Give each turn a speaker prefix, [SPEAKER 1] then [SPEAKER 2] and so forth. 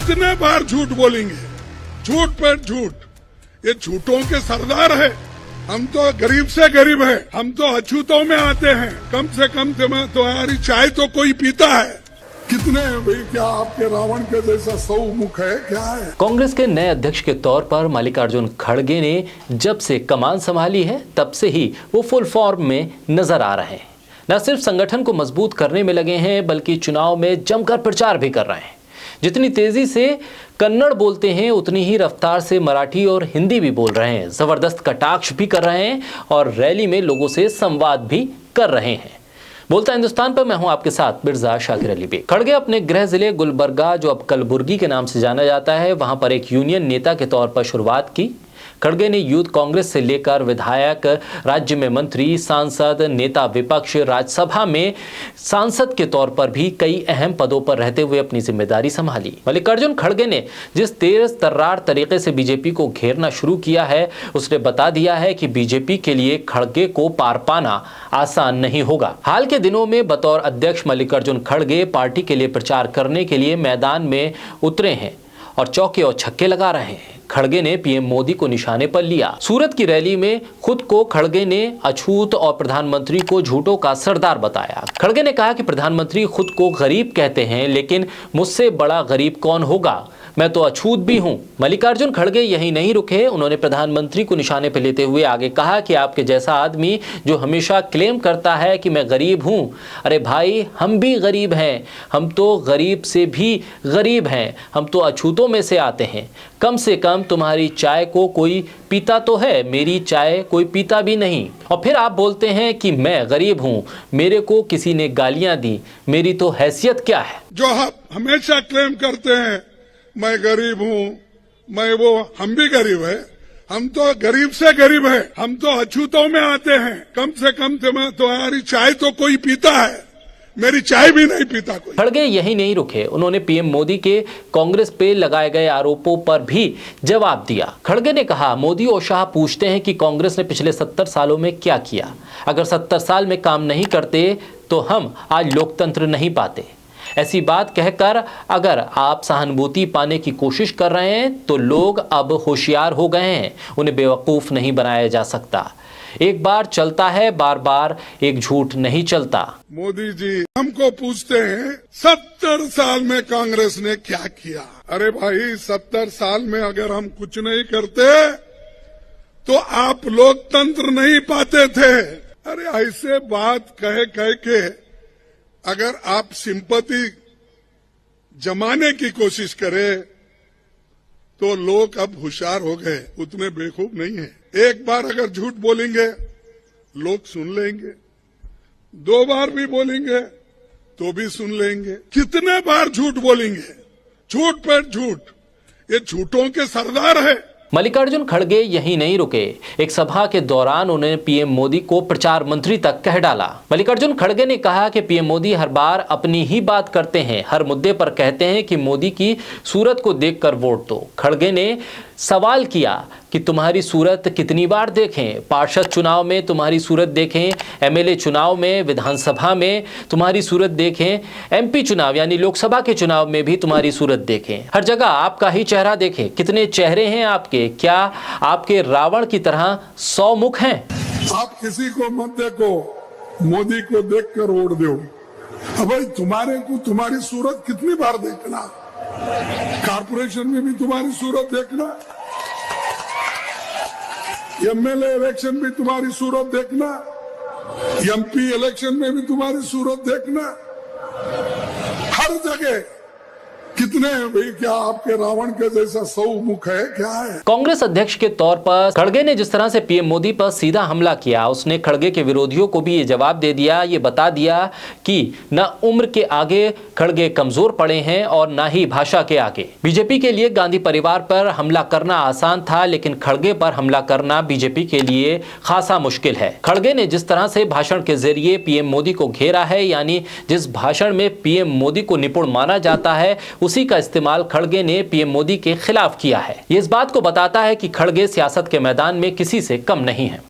[SPEAKER 1] कितने बार झूठ बोलेंगे, झूठ पर झूठ। ये झूठों के सरदार है। हम तो गरीब से गरीब है, हम तो अछूतों में आते हैं। कम से कम तुम्हारी चाय तो कोई पीता है। कितने भाई, क्या आपके रावण के जैसा 100 मुख है क्या है?
[SPEAKER 2] कांग्रेस के नए अध्यक्ष के तौर पर मल्लिकार्जुन खड़गे ने जब से कमान संभाली है तब से ही वो फुल फॉर्म में नजर आ रहे हैं। न सिर्फ संगठन को मजबूत करने में लगे हैं बल्कि चुनाव में जमकर प्रचार भी कर रहे हैं। जितनी तेजी से कन्नड़ बोलते हैं उतनी ही रफ्तार से मराठी और हिंदी भी बोल रहे हैं। जबरदस्त कटाक्ष भी कर रहे हैं और रैली में लोगों से संवाद भी कर रहे हैं। बोलता हिंदुस्तान पर मैं हूं आपके साथ मिर्जा शाकिर अली बेग। खड़गे अपने गृह जिले गुलबर्गा, जो अब कलबुर्गी के नाम से जाना जाता है, वहां पर एक यूनियन नेता के तौर पर शुरुआत की। खड़गे ने यूथ कांग्रेस से लेकर विधायक, राज्य में मंत्री, सांसद, नेता विपक्ष, राज्यसभा में सांसद के तौर पर भी कई अहम पदों पर रहते हुए अपनी जिम्मेदारी संभाली। मल्लिकार्जुन खड़गे ने जिस तेज तर्रार तरीके से बीजेपी को घेरना शुरू किया है, उसने बता दिया है कि बीजेपी के लिए खड़गे को पार पाना आसान नहीं होगा। हाल के दिनों में बतौर अध्यक्ष मल्लिकार्जुन खड़गे पार्टी के लिए प्रचार करने के लिए मैदान में उतरे हैं और चौके और छक्के लगा रहे हैं। खड़गे ने पीएम मोदी को निशाने पर लिया। सूरत की रैली में खुद को खड़गे ने अछूत और प्रधानमंत्री को झूठों का सरदार बताया। खड़गे ने कहा कि प्रधानमंत्री खुद को गरीब कहते हैं, लेकिन मुझसे बड़ा गरीब कौन होगा, मैं तो अछूत भी हूं। मल्लिकार्जुन खड़गे यही नहीं रुके, उन्होंने प्रधानमंत्री को निशाने पर लेते हुए आगे कहा कि आपके जैसा आदमी जो हमेशा क्लेम करता है कि मैं गरीब हूं, अरे भाई हम भी गरीब हैं, हम तो गरीब से भी गरीब हैं, हम तो अछूतों में से आते हैं। कम से कम तुम्हारी चाय को कोई पीता तो है, मेरी चाय कोई पीता भी नहीं। और फिर आप बोलते हैं कि मैं गरीब हूं, मेरे को किसी ने गालियां दी, मेरी तो हैसियत क्या है।
[SPEAKER 1] जो आप हमेशा क्लेम करते हैं मैं गरीब हूँ, मैं वो, हम भी गरीब है, हम तो गरीब से गरीब है, हम तो अछूतों में आते हैं। कम से कम तुम्हारी चाय तो कोई पीता है, मेरी चाय भी नहीं पीता कोई।
[SPEAKER 2] खड़गे यही नहीं रुके, उन्होंने पीएम मोदी के कांग्रेस पे लगाए गए आरोपों पर भी जवाब दिया। खड़गे ने कहा, मोदी और शाह पूछते हैं कि कांग्रेस ने पिछले 70 सालों में क्या किया। अगर 70 साल में काम नहीं करते तो हम आज लोकतंत्र नहीं पाते। ऐसी बात कहकर अगर आप सहानुभूति पाने की कोशिश कर रहे हैं तो लोग अब होशियार हो गए हैं, उन्हें बेवकूफ नहीं बनाया जा सकता। एक बार चलता है, बार बार एक झूठ नहीं चलता।
[SPEAKER 1] मोदी जी हमको पूछते हैं 70 साल में कांग्रेस ने क्या किया। अरे भाई 70 साल में अगर हम कुछ नहीं करते तो आप लोकतंत्र नहीं पाते थे। अरे ऐसे बात कह के अगर आप सिंपैथी जमाने की कोशिश करें तो लोग अब होशियार हो गए, उतने बेवकूफ नहीं है। एक बार अगर झूठ बोलेंगे लोग सुन लेंगे, 2 बार भी बोलेंगे तो भी सुन लेंगे। कितने बार झूठ बोलेंगे, झूठ पर झूठ। ये झूठों के सरदार है।
[SPEAKER 2] मल्लिकार्जुन खड़गे यही नहीं रुके, एक सभा के दौरान उन्होंने पीएम मोदी को प्रचार मंत्री तक कह डाला। मल्लिकार्जुन खड़गे ने कहा कि पीएम मोदी हर बार अपनी ही बात करते हैं, हर मुद्दे पर कहते हैं कि मोदी की सूरत को देखकर वोट दो। खड़गे ने सवाल किया कि तुम्हारी सूरत कितनी बार देखें, पार्षद चुनाव में तुम्हारी सूरत देखें, एमएलए चुनाव में, विधानसभा में तुम्हारी सूरत देखें, एमपी चुनाव यानी लोकसभा के चुनाव में भी तुम्हारी सूरत देखें, हर जगह आपका ही चेहरा देखें। कितने चेहरे हैं आपके, क्या आपके रावण की तरह 100 मुख हैं?
[SPEAKER 1] आप किसी को मत देखो, मोदी को देखकर वोट दो। अब भाई तुम्हारी सूरत कितनी बार देखना, कारपोरेशन में भी तुम्हारी सूरत देखना, एमएलए इलेक्शन भी तुम्हारी सूरत देखना, एमपी इलेक्शन में भी तुम्हारी सूरत देखना, हर जगह। कितने भाई, क्या आपके रावण के जैसा 100 मुख है क्या है?
[SPEAKER 2] कांग्रेस अध्यक्ष के तौर पर खड़गे ने जिस तरह से पीएम मोदी पर सीधा हमला किया, उसने खड़गे के विरोधियों को भी ये जवाब दे दिया, ये बता दिया कि न उम्र के आगे खड़गे कमजोर पड़े हैं और न ही भाषा के आगे। बीजेपी के लिए गांधी परिवार पर हमला करना आसान था, लेकिन खड़गे पर हमला करना बीजेपी के लिए खासा मुश्किल है। खड़गे ने जिस तरह से भाषण के जरिए पीएम मोदी को घेरा है, यानी जिस भाषण में पीएम मोदी को निपुण माना जाता है, उसी का इस्तेमाल खड़गे ने पीएम मोदी के खिलाफ किया है। ये इस बात को बताता है कि खड़गे सियासत के मैदान में किसी से कम नहीं है।